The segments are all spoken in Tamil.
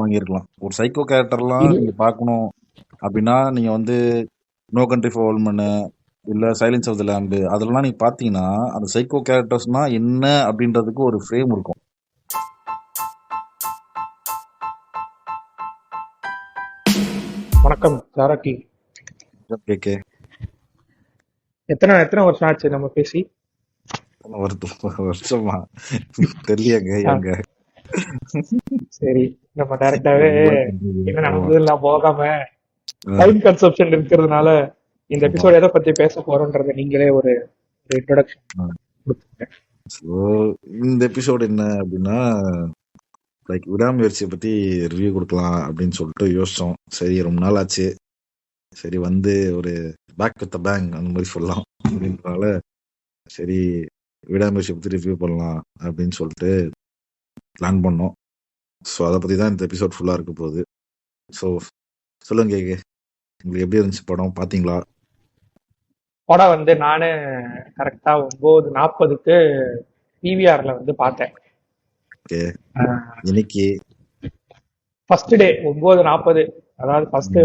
வாங்கியிருக்கலாம். ஒரு சைக்கோ கேரக்டர்லாம் இது நீங்க பார்க்கணும் அப்படின்னா நீங்க வந்து நோ கண்ட்ரி ஃபார் ஓல்மன் இல்ல சைலன்ஸ் ஆஃப் த லேம்பு அதெல்லாம் நீங்க பாத்தீங்கன்னா அந்த சைக்கோ கேரக்டர்ஸ்னா என்ன அப்படின்றதுக்கு ஒரு ஃப்ரேம் இருக்கும். வணக்கம் சாரக்கி. கேக்கே எத்தனை எத்தனை வருஷம் ஆச்சு நம்ம பேசி? வருஷமா தெரியலையாங்க ஆ, எங்க சரி, நம்ம டைரக்டாவே ரொம்ப தெரியுது. என்ன ஆமா. நடந்ததுலாம் போகாம ஆ, டைம் கன்சப்ஷன் இருக்கிறதுனால இந்த ஆமா. எபிசோட் எதை பத்தி பேச போறோன்றத நீங்களே ஒரு இன்ட்ரோடக்ஷன் ஆ. கொடுத்துருங்க. So, இந்த எபிசோட் என்ன அப்படின்னா லைக் விடாமுயற்சியை பத்தி ரிவ்யூ கொடுக்கலாம் அப்படின்னு சொல்லிட்டு யோசிச்சோம். சரி ரொம்ப நாள் ஆச்சு, சரி வந்து ஒரு பேக் வித் பேங் அந்த மாதிரி சொல்லலாம் அப்படின்றனால சரி விடாமுயற்சியை பத்தி ரிவ்யூ பண்ணலாம் அப்படின்னு சொல்லிட்டு பிளான் பண்ணோம். ஸோ அதை பத்தி தான் இந்த எபிசோட் ஃபுல்லா இருக்க போகுது. ஸோ சொல்லுங்க கேக்கு, உங்களுக்கு எப்படி இருந்துச்சு படம், பாத்தீங்களா? படம் வந்து நானு கரெக்டா 9:40க்கு பிவிஆர்ல வந்து பார்த்தேன். ஓகே, இன்னைக்கு ஃபர்ஸ்ட் டே 9:40, அதாவது ஃபர்ஸ்ட்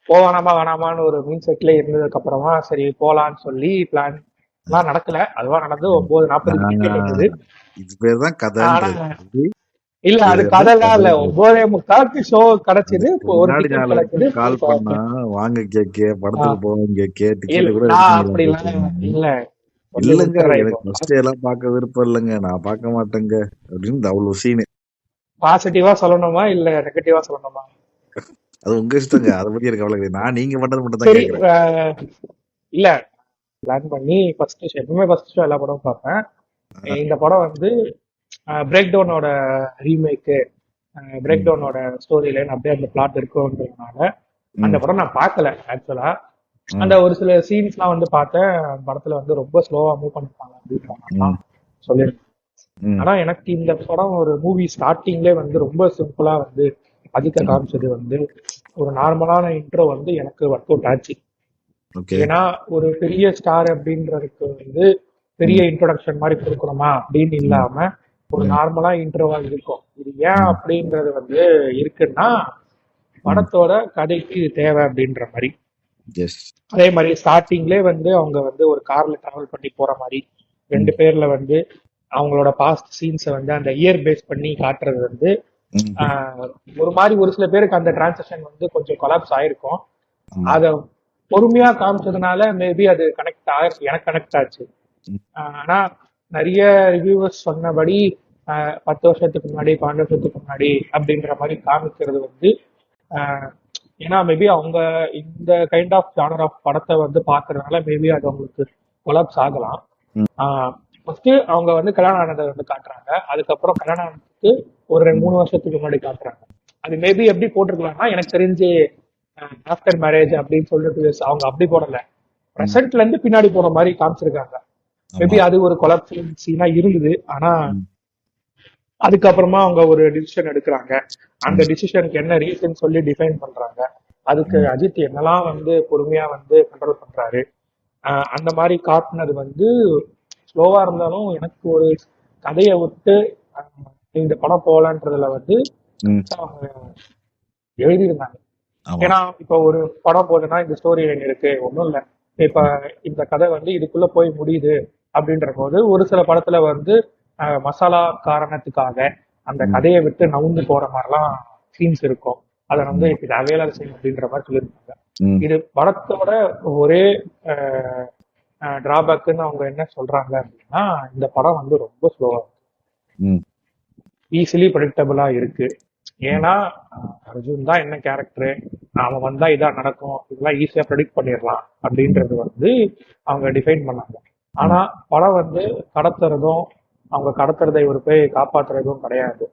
போவானாமா வேணாமான்னு ஒரு மீன் செட்ல இருந்ததுக்கு அப்புறமா சரி போலான்னு சொல்லி பிளான் எல்லாம் நடக்கல. அதுவா நடந்து 9:40க்கு டிக்கெட் வந்தது. இது பேர் தான் ஆனா கதைன்றது. இல்ல, அது இதுதான் கதைலாம் இல்ல. கதைன்றது. 9:45க்கு ஷோ கிடைச்சது. அதுக்கு இப்போ ஒரு முன்னாடி டிக்கெட் நாலு கிடைச்சது, பேர் போய் கால் பண்ணா பார்த்தேன். வாங்க கேக்கே படத்துக்கு போவாங்க கேக்கே இல்ல, டிக்கெட் கூட நான் எடுக்க அப்படிலாம் முடியல. இல்ல. கொஞ்சம் இல்லங்க விட்டுறேன் இப்போ. எனக்கு ஃபர்ஸ்ட் எல்லாம் பார்க்க விருப்பம் இல்லைங்க, நான் பார்க்க மாட்டேங்க அப்படின்னு அவ்வளவு சீனு. பாசிட்டிவா சொல்லணுமா இல்ல நெகட்டிவா சொல்லணுமா? அது உங்க இஷ்டங்க, அதை பத்தி எனக்கு கவலை கிடையாது. நான் நீங்க பண்றது மட்டும் தான் சரி. கேக்குறேன். இல்ல, பிளான் பண்ணி ஃபர்ஸ்ட் ஷோ, எப்பவுமே ஃபர்ஸ்ட் ஷோ எல்லா படமும் பார்ப்பேன். இந்த படம் வந்து பிரேக் டவுனோட ரீமேக்கு, பிரேக் டவுனோட ஸ்டோரி லைன் அப்படியே அந்த பிளாட் இருக்குன்றதுனால அந்த படம் நான் பார்க்கல ஆக்சுவலா. அந்த ஒரு சில சீன்ஸ்லாம் வந்து பார்த்தேன். படத்துல வந்து ரொம்ப ஸ்லோவா மூவ் பண்ணிருப்பாங்க அப்படின்ற சொல்லியிருக்கேன். ஆனா எனக்கு இந்த படம் ஒரு மூவி ஸ்டார்டிங்லேயே வந்து ரொம்ப சிம்பிளா வந்து அதிக காமிச்சது வந்து ஒரு நார்மலான இன்ட்ரோ வந்து எனக்கு ஒர்க் அவுட் ஆச்சு. ஏன்னா ஒரு பெரிய ஸ்டார் அப்படின்றதுக்கு வந்து பெரிய இன்ட்ரோடக்ஷன் மாதிரி கொடுக்கணுமா அப்படின்னு இல்லாம ஒரு நார்மலா இன்ட்ரோவா இருக்கும். இது ஏன் அப்படின்றது வந்து இருக்குன்னா படத்தோட கதைக்கு இது தேவை அப்படின்ற மாதிரி. அதே மாதிரி ஸ்டார்டிங்லேயே வந்து அவங்க வந்து ஒரு கார்ல டிராவல் பண்ணி போற மாதிரி 2 பேர்ல வந்து அவங்களோட பாஸ்ட் சீன்ஸை வந்து அந்த இயர் பேஸ் பண்ணி காட்டுறது வந்து ஒரு மாதிரி ஒரு சில பேருக்கு அந்த டிரான்சாக்ஷன் வந்து கொஞ்சம் கொலாப்ஸ் ஆயிருக்கும். அத பொறுமையா காமிச்சதுனால மேபி அது கனெக்ட் ஆயிருக்கு, எனக்கு கனெக்ட் ஆச்சு. ஆனா நிறைய ரிவ்யூவர்ஸ் சொன்னபடி 10 வருஷத்துக்கு முன்னாடி 12 வருஷத்துக்கு முன்னாடி அப்படின்ற மாதிரி காமிக்கிறது வந்து ஏன்னா மேபி அவங்க இந்த கைண்ட் ஆஃப் ஜானர் ஆஃப் படத்தை வந்து பாக்குறதுனால மேபி அது அவங்களுக்கு கொலாப்ஸ் ஆகலாம். ஃபர்ஸ்ட் அவங்க வந்து கல்யாணம் ஆனதை வந்து காட்டுறாங்க, அதுக்கப்புறம் கல்யாணம் ஆனதுக்கு ஒரு 2-3 வருஷத்துக்கு முன்னாடி காட்டுறாங்க. அது மேபி எப்படி போட்டிருக்கலாம்னா எனக்கு தெரிஞ்சு ஆஃப்டர் மேரேஜ் அப்படின்னு சொல்லிட்டு அவங்க அப்படி போடல, ப்ரெசென்ட்ல இருந்து பின்னாடி போற மாதிரி காமிச்சிருக்காங்க. மேபி அது ஒரு கொலாப்ஸ் சீனா இருந்தது. ஆனா அதுக்கப்புறமா அவங்க ஒரு டிசிஷன் எடுக்கிறாங்க. அந்த டிசிஷனுக்கு என்ன ரீசன் சொல்லி டிஃபைன் பண்றாங்க. அதுக்கு அஜித் என்னெல்லாம் வந்து பொறுமையா வந்து கண்ட்ரோல் பண்றாரு. அந்த மாதிரி காட்டினது வந்து ஸ்லோவா இருந்தாலும் எனக்கு ஒரு கதையை விட்டு இந்த படம் போகலன்றதுல வந்து அவங்க எழுதியிருந்தாங்க. ஏன்னா இப்ப ஒரு படம் போதுன்னா இந்த ஸ்டோரி லைன் இருக்கு, ஒன்றும் இல்லை, இப்ப இந்த கதை வந்து இதுக்குள்ள போய் முடியுது அப்படின்ற போது ஒரு சில படத்துல வந்து மசாலா காரணத்துக்காக அந்த கதையை விட்டு நவுந்து போற மாதிரிலாம் சீன்ஸ் இருக்கும். அதை வந்து இப்ப தேவையில்லாத சீன் அப்படின்ற மாதிரி சொல்லியிருக்காங்க. இது படத்தோட ஒரே டிராபேக்னு அவங்க என்ன சொல்றாங்க அப்படின்னா இந்த படம் வந்து ரொம்ப ஸ்லோவா இருக்கு, ஈஸிலி ப்ரெடிக்டபிளா இருக்கு. ஏன்னா அர்ஜுன் தான் என்ன கேரக்டரு, அவன் வந்தா இதான் நடக்கும், இதெல்லாம் ஈஸியா ப்ரெடிக்ட் பண்ணிடலாம் அப்படின்றது வந்து அவங்க டிஃபைன் பண்ணாங்க. ஆனா படம் வந்து கடத்துறதும் அவங்க கடத்துறதை ஒரு போய் காப்பாத்துறதும் கிடையாது.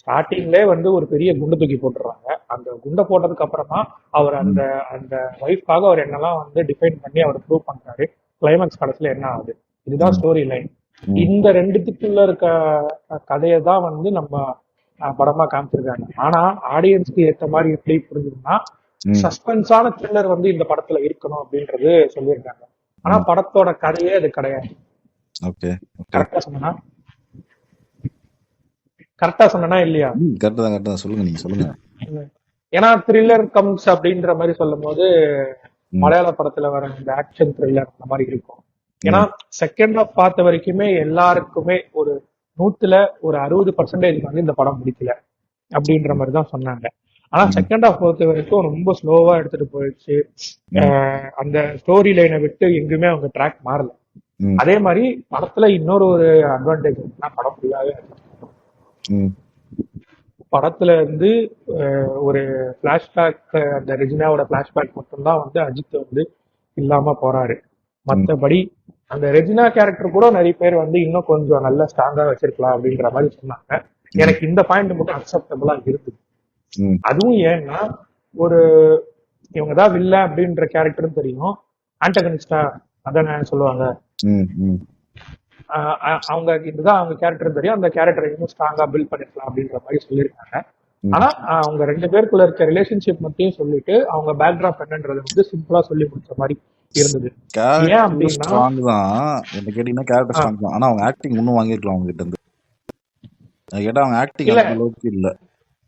ஸ்டார்டிங்லேயே வந்து ஒரு பெரிய குண்டை தூக்கி போட்டுறாங்க. அந்த குண்டை போட்டதுக்கு அப்புறமா அவர் அந்த அந்த ஒய்ஃப்காக அவர் என்னெல்லாம் வந்து டிஃபைன் பண்ணி அவர் ப்ரூவ் பண்றாரு. கிளைமேக்ஸ் கடைசியில என்ன ஆகுது, இதுதான் ஸ்டோரி லைன். இந்த ரெண்டுத்துக்குள்ள இருக்க கதையை தான் வந்து நம்ம படமா காமிச்சிருக்காங்க. ஆனா ஆடியன்ஸ்க்கு ஏற்ற மாதிரி எப்படி புரிஞ்சுதுன்னா சஸ்பென்ஸான த்ரில்லர் வந்து இந்த படத்துல இருக்கணும் அப்படின்றது சொல்லியிருக்காங்க. ஆனா படத்தோட கதையே அது கிடையாது. கரெக்டா சொன்னா கரெக்டா சொன்னா இல்லையா? கரெக்ட் தான், கரெக்ட் தான். சொல்லுங்க, நீங்க சொல்லுங்க. ஏன்னா த்ரில்லர் கம்ஸ் அப்படின்ற மாதிரி சொல்லும் போது மலையாள படத்துல வர இந்த ஆக்ஷன் த்ரில்லர் அந்த மாதிரி இருக்கும். ஏன்னா செகண்ட் ஹாஃப் பார்த்த வரைக்குமே எல்லாருக்குமே ஒரு 100ல ஒரு 60% வந்து இந்த படம் பிடிக்கல அப்படின்ற மாதிரி தான் சொன்னாங்க. ஆனா செகண்ட் ஹாஃப் பொறுத்த வரைக்கும் ரொம்ப ஸ்லோவா எடுத்துட்டு போயிடுச்சு. அந்த ஸ்டோரி லைனை விட்டு எங்குமே அவங்க ட்ராக் மாறல. அதே மாதிரி படத்துல இன்னொரு ஒரு அட்வான்டேஜ் படம் ஃபுல்லாவே படத்துல வந்து ஒரு பிளாஷ்பேக், அந்த ரெஜினாவோட பிளாஷ்பேக் மட்டும்தான் வந்து அஜித் வந்து இல்லாம போறாரு. மற்றபடி அந்த ரெஜினா கேரக்டர் கூட நிறைய பேர் வந்து இன்னும் கொஞ்சம் நல்லா ஸ்ட்ராங்கா வச்சிருக்கலாம் அப்படின்ற மாதிரி சொன்னாங்க. எனக்கு இந்த பாயிண்ட் மட்டும் அக்செப்டபிளா இருக்குது. அதுவும் ஏன்னா ஒரு இவங்கதான் வில்ல அப்படின்ற கேரக்டரும் தெரியும், ஆன்டகனிஸ்டா அதான் சொல்லுவாங்க, அவங்க இதுதான் அவங்க கேரக்டர் தெரியும், அந்த கேரக்டர் இன்னும் ஸ்ட்ராங்கா பில்ட் பண்ணிருக்கலாம் அப்படின்ற மாதிரி சொல்லியிருக்காங்க. ஆனா அவங்க 2 பேருக்குள்ள இருக்க ரிலேஷன்ஷிப் மட்டும் சொல்லிட்டு அவங்க பேக்ராப் என்னன்றது வந்து சிம்பிளா சொல்லி முடிச்ச மாதிரி இருந்தது. ஏன் அப்படின்னா என்ன கேட்டீங்கன்னா கேரக்டர் ஸ்ட்ராங் தான், ஆனா அவங்க ஆக்டிங் இன்னும் வாங்கிருக்கலாம் அவங்க கிட்ட இருந்து. கேட்டா அவங்க ஆக்டிங் அந்த அளவுக்கு இல்ல,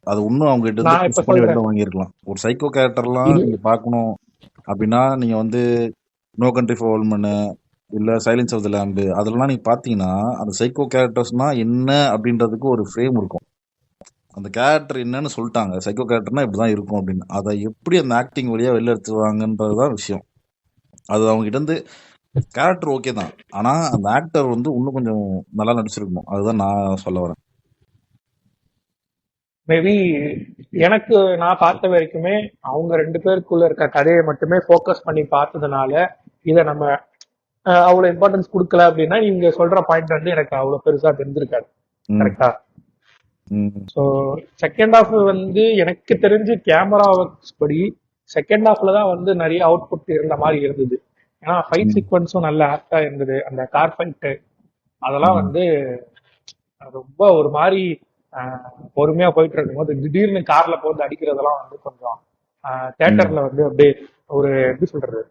அது இன்னும் அவங்க கிட்ட இருந்து புஷ் பண்ணி வெளில வாங்கிருக்கலாம். ஒரு சைக்கோ கேரக்டர்லாம் நீங்க பார்க்கணும் அப்படின்னா நீங்க வந்து நோ கண்ட்ரி ஃபார் ஓல்ட் மென் இல்ல சைலன்ஸ் ஆஃப் தி லேம்ப் அதெல்லாம் நீங்க பாத்தீங்கன்னா அந்த சைக்கோ கேரக்டர்ஸ்னா என்ன அப்படின்றதுக்கு ஒரு ஃப்ரேம் இருக்கும். அந்த கேரக்டர் என்னன்னு சொல்லிட்டாங்க, சைக்கோ கேரக்டர்னா இப்படிதான் இருக்கும் அப்படின்னு. அதை எப்படி அந்த ஆக்டிங் வழியா வெளில எடுத்துவாங்கன்றதுதான் விஷயம். அது அவங்க கிட்ட இருந்து கேரக்டர் ஓகே தான், ஆனா அந்த ஆக்டர் வந்து இன்னும் கொஞ்சம் நல்லா நடிச்சிருக்கணும். அதுதான் நான் சொல்ல வரேன். மேபி எனக்கு நான் பார்த்த வரைக்குமே அவங்க 2 பேருக்குள்ள இருக்க கதையை மட்டுமே போக்கஸ் பண்ணி பார்த்ததுனால இதை நம்ம அவ்வளவு இம்பார்ட்டன்ஸ் கொடுக்கல அப்படின்னா நீங்க சொல்ற பாயிண்ட் வந்து எனக்கு அவ்வளவு பெருசா தெரிஞ்சிருக்காது. கரெக்டா? ஸோ செகண்ட் ஹாஃப் வந்து எனக்கு தெரிஞ்சு கேமரா ஒர்க்ஸ் படி செகண்ட் ஹாஃப்ல தான் வந்து நிறைய அவுட்புட் இருந்த மாதிரி இருந்தது. ஏன்னா ஃபைட் சீக்வன்ஸும் நல்ல ஆக்டா இருந்தது. அந்த கார் ஃபைட்டு அதெல்லாம் வந்து ரொம்ப ஒரு மாதிரி பொறுமையா போயிட்டு இருக்கும் போது திடீர்னு கார்ல போட்டு அடிக்கிறதெல்லாம் வந்து கொஞ்சம் தியேட்டர்ல வந்து அப்படியே ஒரு எப்படி சொல்றது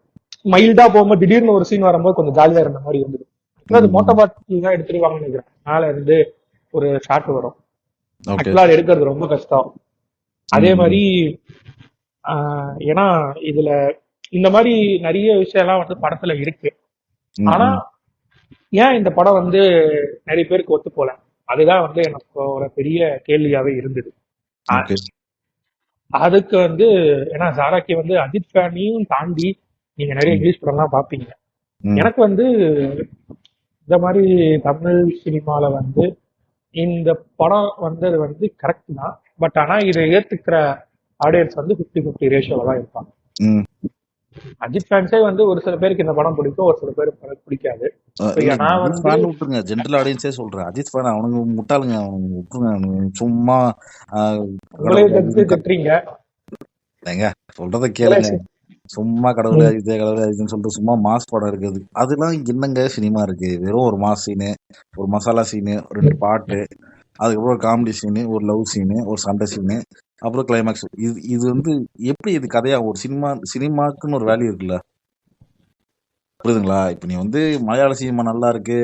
மைல்டா போகும்போது திடீர்னு ஒரு சீன் வரும்போது கொஞ்சம் ஜாலியா இருந்த மாதிரி இருந்தது. அது மோட்டோ பார்ட்டி தான் எடுத்துருவாங்கன்னு நினைக்கிறேன். மேல இருந்து ஒரு ஷாட் வரும், ஆக்சுவலா அது எடுக்கிறது ரொம்ப கஷ்டம். அதே மாதிரி ஏன்னா இதுல இந்த மாதிரி நிறைய விஷயம் எல்லாம் வந்து படத்துல இருக்கு. ஆனா ஏன் இந்த படம் வந்து நிறைய பேருக்கு ஒத்து போல, அதுதான் வந்து எனக்கு ஒரு பெரிய கேள்வியாவே இருந்தது. அதுக்கு வந்து ஏன்னா ஜாராக்கி வந்து அஜித் ஃபேனையும் தாண்டி நீங்க நிறைய இங்கிலீஷ் படம்லாம் பாப்பீங்க. எனக்கு வந்து இந்த மாதிரி தமிழ் சினிமால வந்து இந்த படம் வந்தது வந்து கரெக்ட் தான். பட் ஆனா இதை ஏத்துக்கிற ஆடியன்ஸ் வந்து 50-50 ரேஷியோல தான் இருப்பாங்க. அஜித் ஃபேன்ஸே வந்து ஒரு சில பேருக்கு இந்த படம் பிடிக்கும், ஒரு சில பேருக்கு பிடிக்காது. நான் வந்து ஜெனரல் ஆடியன்ஸே சொல்றேன், அஜித் ஃபேன் அவனுங்க முட்டாளுங்க, அவனுங்க விட்டுருங்க. சும்மா திட்டுறீங்க, சொல்றத கேளுங்க. சும்மா கடவுளே அஜித்தே கடவுளே அஜித்னு சொல்லிட்டு சும்மா மாஸ் படம் இருக்குது. அதெல்லாம் என்னங்க சினிமா இருக்கு? வெறும் ஒரு மாஸ் சீனு, ஒரு மசாலா சீனு, 2 பாட்டு, அதுக்கப்புறம் ஒரு காமெடி சீனு, ஒரு லவ் சீனு, ஒரு சண்டை சீனு, அப்புறம் கிளைமேக்ஸ். இது வந்து எப்படி இது கதையா? ஒரு சினிமாக்குன்னு ஒரு வேல்யூ இருக்குல்ல, புரியுதுங்களா? இப்ப நீ வந்து மலையாள சினிமா நல்லா இருக்கு,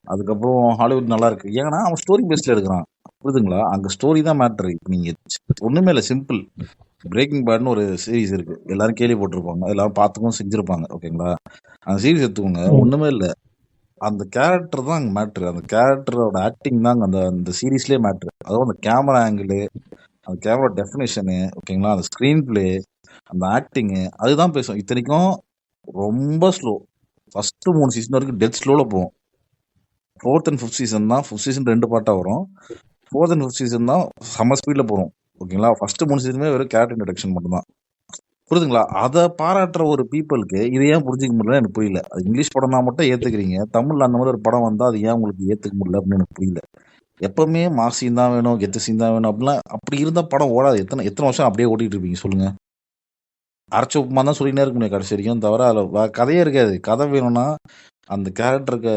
அதுக்கப்புறம் ஹாலிவுட் நல்லா இருக்கு, ஏன்னா அவன் ஸ்டோரி பேஸ்ல எடுக்கிறான், புரியுதுங்களா? அங்க ஸ்டோரி தான் மேட்டர். இப்ப நீங்க ஒண்ணுமே இல்லை, சிம்பிள். பிரேக்கிங் பேட்னு ஒரு சீரீஸ் இருக்கு, எல்லாரும் கேள்விப்பட்டிருப்பாங்க, எல்லாரும் பார்த்துக்கும் செஞ்சிருப்பாங்க, ஓகேங்களா? அந்த சீரீஸ் எடுத்துக்கோங்க, ஒண்ணுமே இல்லை, அந்த கேரக்டர் தான் அங்க மேட்ரு. அந்த கேரக்டரோட ஆக்டிங் தான் அந்த சீரீஸ்லயே மேட்ரு. அதுவும் அந்த கேமரா ஆங்கிள், அந்த கேமரா டெஃபினேஷனு, ஓகேங்களா, அந்த ஸ்கிரீன் பிளே, அந்த ஆக்டிங்கு, அதுதான் பேசும். இத்தனைக்கும் ரொம்ப ஸ்லோ. ஃபர்ஸ்ட் 3 சீசன் வரைக்கும் டெட் ஸ்லோல போகும். 4th and 5th சீசன் தான், 5th சீசன் 2 பார்ட்டா வரும். 4th and 5th சீசன் தான் செம்ம ஸ்பீட்ல போகும், ஓகேங்களா? ஃபர்ஸ்ட் 3 சீசனுமே வெறும் கேரக்டர் இன்ட்ரடக்ஷன் மட்டும் தான், புரியுதுங்களா? அதை பாராட்டுற ஒரு பீப்புளுக்கு இது ஏன் புரிஞ்சிக்க முடியல எனக்கு புரியல. அது இங்கிலீஷ் படம்னா மட்டும் ஏத்துக்கிறீங்க, தமிழ்ல அந்த மாதிரி ஒரு படம் வந்தா அது ஏன் உங்களுக்கு ஏத்துக்க முடியல அப்படின்னு எனக்கு புரியல. எப்பவுமே மாஸ் சீன் தான் வேணும், கெத்து சீன் தான் வேணும் அப்படிலாம், அப்படி இருந்த படம் ஓடாது. எத்தனை வருஷம் அப்படியே ஓட்டிட்டு இருப்பீங்க சொல்லுங்க? அரைச்ச உப்புமா தான் சொல்லினே இருக்க முடியும் கடைசி வரைக்கும், தவிர அதில் கதையே இருக்காது. கதை வேணும்னா அந்த கேரக்டருக்கு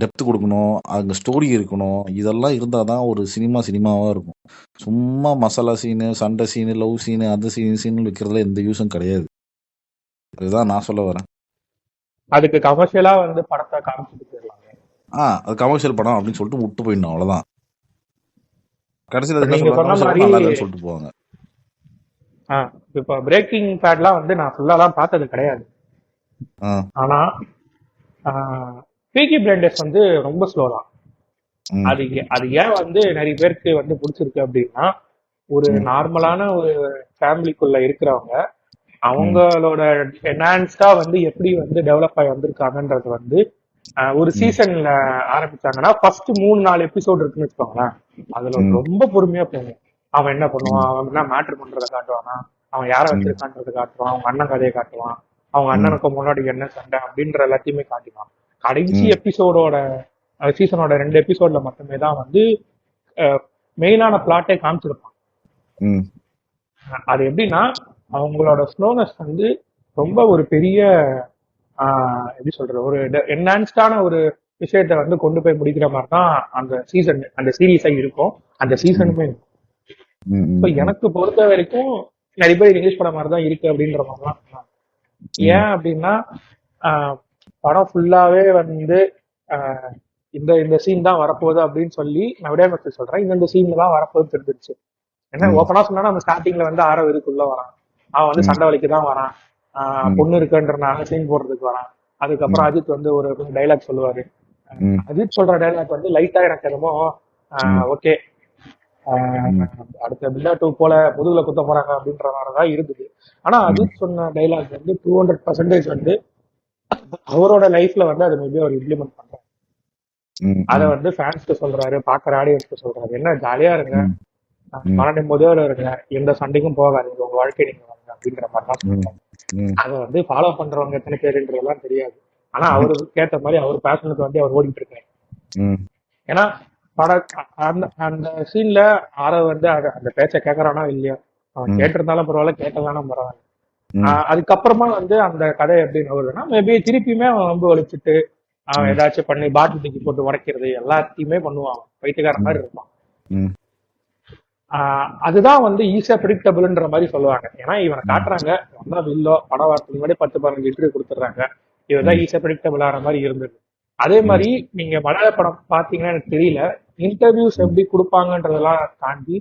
டெப்த் கொடுக்கணும், அங்கே ஸ்டோரி இருக்கணும், இதெல்லாம் இருந்தால் தான் ஒரு சினிமாவாக இருக்கும். சும்மா மசாலா சீனு, சண்டை சீனு, லவ் சீனு, அந்த சீனு வைக்கிறதுல எந்த யூஸும் கிடையாது. அதுதான் நான் சொல்ல வரேன். அதுக்கு கமர்ஷியலா வந்து படத்தை காமிச்சிட்டு போயிடலாங்க. அது கமர்ஷியல் படம் அப்படின்னு சொல்லிட்டு விட்டு போயிடணும், அவ்வளோதான். கடைசியில இப்ப என்ன நீங்க சொல்லுவாங்க, சொன்ன அவசரமா மாதிரி நல்லா இல்லைன்னு சொல்லிட்டு போவாங்க. இப்ப பிரேக்கிங் பேட்லாம் வந்து நான் ஃபுல்லாலாம் பார்த்தது கிடையாது. ஆ. ஆனா பீக்கி பிளைண்டர்ஸ் வந்து ரொம்ப ஸ்லோ தான். ம். அது ஏன் வந்து நிறைய பேருக்கு வந்து பிடிச்சிருக்கு அப்படின்னா, ஒரு ம். நார்மலான ஒரு ஃபேமிலிக்குள்ள இருக்கிறவங்க ம். அவங்களோட என்ஹான்ஸ்டா வந்து எப்படி வந்து டெவலப் ஆகி வந்திருக்காங்கன்றது வந்து ஒரு ம். சீசன்ல ஆரம்பிச்சாங்கன்னா ஃபர்ஸ்ட் 3-4 எபிசோடு இருக்குன்னு வச்சுக்கோங்களேன். அதுல ம். ரொம்ப பொறுமையா போகும். அவன் என்ன பண்ணுவான், ம். அவன் என்ன மேட்ரு பண்றதை காட்டுவானா, அவன் யாரை ம். வச்சிருக்கான்றதை காட்டுவான், அவங்க அண்ணன் கதையை காட்டுவான், அவங்க ம். அண்ணனுக்கு முன்னாடி என்ன சண்டை அப்படின்ற எல்லாத்தையுமே காட்டுவான். கடைசி ம். எபிசோடோட சீசனோட 2 எபிசோட்ல மட்டுமே தான் வந்து மெயினான பிளாட்டே காமிச்சிருப்பான். ம். அது எப்படின்னா அவங்களோட ஸ்லோனஸ் வந்து ரொம்ப ஒரு பெரிய எப்படி சொல்றது, ஒரு என்ஹான்ஸ்டான ஒரு விஷயத்த வந்து கொண்டு போய் முடிக்கிற மாதிரி தான் அந்த சீசன் அந்த சீரீஸா இருக்கும். அந்த ம். சீசனுமே இருக்கும். ம். இப்போ ம். எனக்கு பொறுத்த வரைக்கும் நிறைய பேர் இங்கிலீஷ் படம் மாதிரி தான் இருக்கு அப்படின்ற மாதிரிலாம் சொன்னாங்க. ம். ஏன் அப்படின்னா படம் ஃபுல்லாவே வந்து ஆஹ் இந்த இந்த சீன் தான் வரப்போகுது அப்படின்னு சொல்லி நான் விடையாமத்து சொல்றேன். இந்த சீன்ல தான் வரப்போகுது தெரிஞ்சிருச்சு. என்ன ம். ஓப்பனா சொன்னா நம்ம ஸ்டார்டிங்ல வந்து ஆரவ் இதுக்குள்ள வரான், அவன் வந்து ம். சண்டை வலிக்கு தான் வரான், ம். பொண்ணு இருக்குன்றனால சீன் போடுறதுக்கு வரான். அதுக்கப்புறம் ம். அஜித் வந்து ஒரு டைலாக் சொல்லுவாரு. ம். அஜித் சொல்ற டைலாக் வந்து லைட்டா எனக்கு என்னமோ ம். ஓகே ம். அடுத்த பில்லா 2 போல முதுகுல குத்த போறாங்க அப்படின்ற மாதிரிதான் இருந்தது. ஆனா ம். அஜித் சொன்ன டைலாக் வந்து 200% வந்து அவரோட லைஃப்ல வந்து அதை மேபி அவர் இம்ப்ளிமெண்ட் பண்றாரு. ம். அதை ம். வந்து ஃபேன்ஸ்க்கு சொல்றாரு, பாக்குற ஆடியன்ஸ்க்கு சொல்றாரு, என்ன ஜாலியா இருங்க, ம். ம். மன நிம்மதியோட இருங்க, எந்த சண்டைக்கும் போகாதீங்க, உங்க வாழ்க்கை நீங்க வாங்க அப்படின்ற மாதிரி தான் ம். சொல்றாரு. ம். அதை வந்து ஃபாலோ பண்றவங்க எத்தனை பேருன்றதெல்லாம் தெரியாது. ஆனா அவருக்கு ஏத்த மாதிரி அவர் பேஷனுக்கு வந்து அவர் ஓடிட்டு இருக்காரு. ம். ஏன்னா பட அந்த அந்த சீன்ல ஆரவ் வந்து அந்த பேச்ச கேக்குறானா இல்லையா, அவன் ம். கேட்டிருந்தாலும் பரவாயில்ல, கேட்கலானும் பரவாயில்ல. ம். அதுக்கப்புறமா வந்து அந்த கதை எப்படி நகருதுன்னா மேபி திருப்பியுமே அவன் ரொம்ப ஒழிச்சிட்டு அவன் ம். ஏதாச்சும் பண்ணி பாட்டில் தூக்கி போட்டு உடைக்கிறது எல்லாத்தையுமே பண்ணுவான். அவன் பைத்தியக்கார மாதிரி இருப்பான். ம். அதுதான் வந்து ஈஸியா ப்ரிடிக்டபிள்ன்ற மாதிரி சொல்லுவாங்க. ஏன்னா இவனை ம். காட்டுறாங்க, வந்தா வில்லோ படம் வாரத்துக்கு முன்னாடி 10-15 இன்டர்வியூ கொடுத்துட்றாங்க. இதுதான் ம். ஈஸியா ப்ரிடிக்டபிள் ஆன மாதிரி இருந்தது. அதே ம். மாதிரி நீங்க மலையாள படம் பாத்தீங்கன்னா எனக்கு தெரியல, இன்டர்வியூஸ் ம். எப்படி கொடுப்பாங்கன்றதெல்லாம் தாண்டி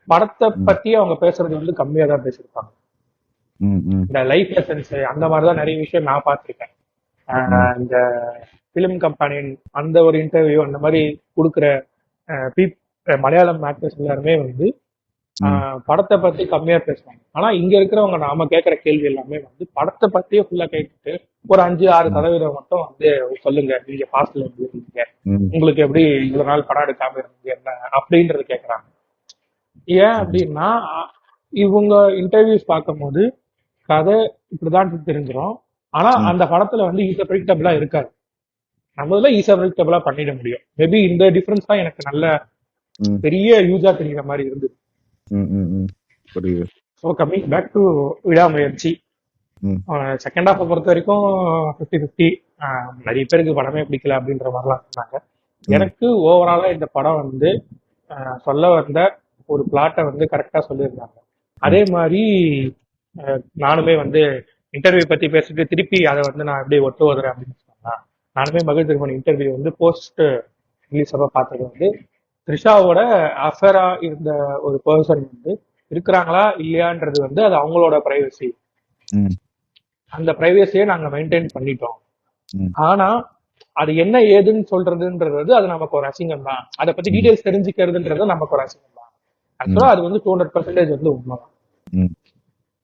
படத்தை ம். பத்தி அவங்க பேசுறது வந்து கம்மியா தான் பேசியிருப்பாங்க. ம். ம். இந்த லைஃப் லெசன்ஸ் அந்த மாதிரிதான் நிறைய விஷயம் நான் பார்த்திருக்கேன். ம். இந்த பிலிம் கம்பெனி அந்த ஒரு இன்டர்வியூ அந்த மாதிரி கொடுக்குற மலையாளம் ஆக்டர்ஸ் எல்லாருமே வந்து ம். படத்தை பத்தி கம்மியா பேசுவாங்க. ஆனா இங்க இருக்கிறவங்க நாம கேட்கிற கேள்வி எல்லாமே வந்து படத்தை பத்தியே ஃபுல்லா கேட்டுட்டு ஒரு 5-6% மட்டும் வந்து சொல்லுங்க, நீங்க பாஸ்ட்ல இருந்தீங்க, ம். உங்களுக்கு எப்படி இவ்வளவு நாள் படம் எடுக்காம இருந்தீங்க என்ன அப்படின்றது கேக்குறாங்க. ஏன் அப்படின்னா இவங்க இன்டர்வியூஸ் பார்க்கும்போது கதை இப்படிதான் தெரிஞ்சிடும். ஆனா ம். அந்த படத்துல வந்து ஈஸியா ப்ரிடிக்டபிளா இருக்காது. நம்மள ஈஸியா ப்ரிடிக்டபிளா பண்ணிட முடியும். மேபி இந்த டிஃபரன்ஸ் தான் எனக்கு நல்ல ம். பெரிய யூஸா தெரியுற மாதிரி இருந்தது. ம். ம். ம். புரியுது. ஸோ கம்மிங் பேக் டு விடாமுயற்சி, ம். செகண்ட் ஹாஃபை பொறுத்த வரைக்கும் 50-50. நிறைய பேருக்கு படமே பிடிக்கல அப்படின்ற மாதிரிலாம் சொன்னாங்க. ம். எனக்கு ஓவராலா இந்த படம் வந்து சொல்ல வந்த ஒரு பிளாட்டை வந்து கரெக்டா சொல்லியிருந்தாங்க. அதே மாதிரி நானுமே வந்து இன்டர்வியூ பத்தி பேசிட்டு திருப்பி அதை வந்து நான் எப்படி ஒட்டு வருறேன் அப்படின்னு சொன்னா, நானுமே மகிழ் திருமணி இன்டர்வியூ வந்து போஸ்ட் ரிலீஸ் அப்ப பார்த்தது வந்து த்ரிஷாவோட அஃபேரா இருந்த ஒரு பர்சன் வந்து இருக்கிறாங்களா இல்லையான்றது வந்து அது அவங்களோட பிரைவசி. ம். அந்த பிரைவசியை நாங்க மெயின்டைன் பண்ணிட்டோம். ம். ஆனா அது என்ன ஏதுன்னு சொல்றதுன்றது அது நமக்கு ஒரு அசிங்கம் தான். அதை பத்தி ம். டீடைல்ஸ் தெரிஞ்சுக்கிறதுன்றது நமக்கு ஒரு அசிங்கம் தான். ம். ஆக்சுவலா அது வந்து 200% வந்து உண்மைதான். ம்.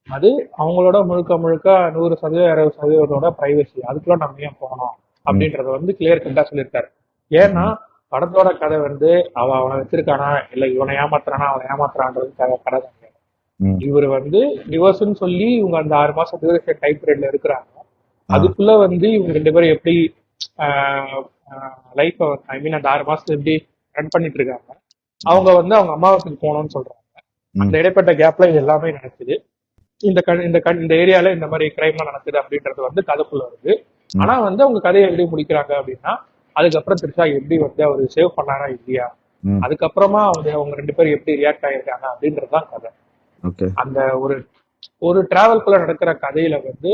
அது அவங்களோட முழுக்க முழுக்க 100%-20% பிரைவசி. அதுக்குள்ள நம்ம ஏன் போகணும் ம். அப்படின்றத வந்து கிளியர் கட்டா சொல்லியிருக்காரு. ஏன்னா ம். படத்தோட கதை வந்து அவனை வச்சிருக்கானா இல்ல இவனை ஏமாத்துறானா அவனை ஏமாத்துறான்றதுக்காக கதை தான். ம். இவர் வந்து டிவோர்ஸ்ன்னு சொல்லி இவங்க அந்த 6 மாசம் டிவோர்ஸ் டைப் பீரியட்ல இருக்கிறாங்க. ஆ. அதுக்குள்ள வந்து இவங்க 2 பேரும் எப்படி லைஃப் ஐ மீன் அந்த 6 மாசத்துல எப்படி ரன் பண்ணிட்டு இருக்காங்க. அவங்க வந்து அவங்க அம்மா வீட்டுக்கு போகணும்னு சொல்றாங்க. அந்த ம். இடைப்பட்ட கேப்ல இது எல்லாமே நடக்குது. இந்த ஏரியால இந்த மாதிரி கிரைம்லாம் நடக்குது அப்படின்றது வந்து கதைக்குள்ள வருது. ம். ஆனா வந்து அவங்க கதையை எப்படி முடிக்கிறாங்க அப்படின்னா, அதுக்கப்புறம் த்ரிஷா எப்படி வந்து அவர் சேவ் பண்ணாரா இல்லையா, ம். அதுக்கப்புறமா அவங்க 2 பேரும் எப்படி ரியாக்ட் ஆகிருக்காங்க அப்படின்றதுதான் கதை. ஓகே. அந்த ஒரு டிராவல்குள்ள நடக்கிற கதையில வந்து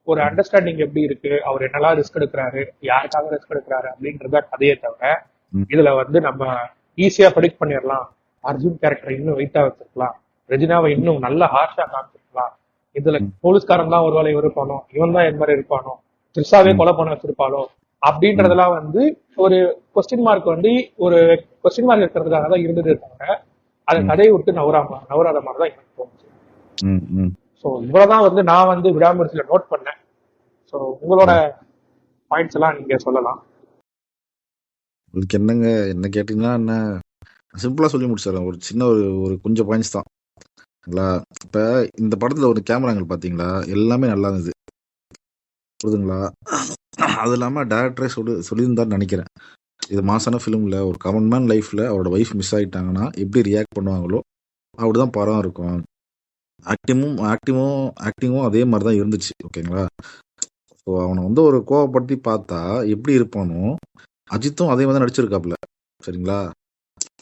ஒரு அண்டர்ஸ்டாண்டிங் எப்படி இருக்கு, அவர் என்னெல்லாம் ரிஸ்க் எடுக்கிறாரு, யாருக்காக ரிஸ்க் எடுக்கிறாரு அப்படின்றத கதையை தவிர ம். இதுல வந்து நம்ம ஈஸியா ப்ரெடிக்ட் பண்ணிடலாம், அர்ஜுன் கேரக்டர் இன்னும் வெயிட்டா வச்சிருக்கலாம், ரெஜினாவை இன்னும் நல்ல ஹார்ஷா காமிச்சிருக்கலாம், இதுல ம், போலீஸ்காரன் தான் ஒருவேளை இருப்பானோ, இவன் தான் எது மாதிரி இருப்பானோ, த்ரிஷாவே ம், கொலை பண்ண வச்சிருப்பாளோ ம், அப்படின்றதெல்லாம் வந்து ஒரு கொஸ்டின் மார்க் வந்து ஒரு கொஸ்டின் மார்க் இருக்கிறதுக்காக தான் இருந்ததே தவிர அதை ம், கதையை விட்டு நவராத மாதிரி தான் எனக்கு தோணுச்சு. ம், ம். ஸோ இவ்வளவுதான் வந்து நான் வந்து விடாமுயற்சியில நோட் பண்ணேன். ஸோ உங்களோட பாயிண்ட்ஸ் எல்லாம் நீங்க சொல்லலாம். உங்களுக்கு என்னங்க என்ன கேட்டீங்கன்னா என்ன சிம்பிளா சொல்லி முடிச்சிடறேன். ஒரு சின்ன ஒரு கொஞ்சம் பாயிண்ட்ஸ் தான். இப்ப இந்த படத்துல ஒரு கேமரா ஆங்கிள் பாத்தீங்களா, எல்லாமே நல்லா இருந்தது, புரியுதுங்களா? அது இல்லாம டேரக்டரே சொல்லியிருந்தான்னு நினைக்கிறேன். இது மாசான ஃபிலிம்ல ஒரு காமன் மேன் லைஃப்ல அவரோட ஒய்ஃப் மிஸ் ஆயிட்டாங்கன்னா எப்படி ரியாக்ட் பண்ணுவாங்களோ அப்படிதான் படம் இருக்கும். ஆக்டிங்கும் அதே மாதிரி தான் இருந்துச்சு. ஓகேங்களா? ஸோ அவனை வந்து ஒரு கோவப்படுத்தி பார்த்தா எப்படி இருப்பானோ, அஜித்தும் அதே மாதிரி தான் நடிச்சிருக்காப்புல. சரிங்களா?